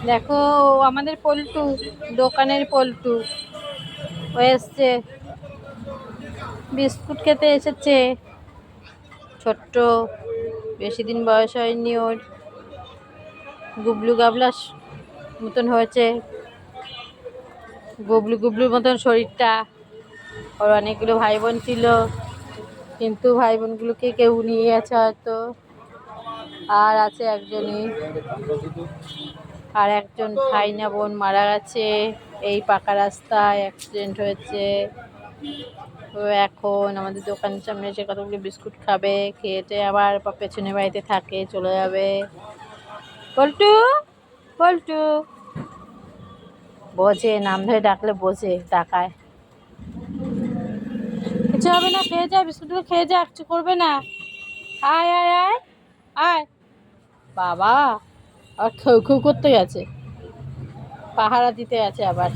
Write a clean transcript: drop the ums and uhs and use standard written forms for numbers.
দেখো আমাদের পল্টু, দোকানের পল্টু ও এসছে, বিস্কুট খেতে এসেছে। ছোট্ট, বেশি দিন বয়স হয়নি ওর, গুবলু গাবলা মতন হয়েছে, গুবলু গুবলুর মতন শরীরটা। ওর অনেকগুলো ভাই বোন ছিল, কিন্তু ভাই বোনগুলোকে কেউ নিয়ে গেছে হয়তো, আর আছে একজনই। আর একজন ভাই না বোন মারা গেছে এই পাকা রাস্তায়, অ্যাক্সিডেন্ট হয়েছে। তো এখন আমাদের দোকানের সামনে এসে কতগুলো বিস্কুট খাবে, খেয়েটে আবার পেছনের বাড়িতে থাকে, চলে যাবে। পল্টু, পল্টু বোঝে, নাম ধরে ডাকলে বোঝে, ডাকায়। কিছু হবে না, খেয়ে যা, বিস্কুটগুলো খেয়ে যা, কিছু করবে না। আয় আয় আয় আয়। বাবা আর খেউ খেউ করতে গেছে, পাহারা দিতে গেছে আবার।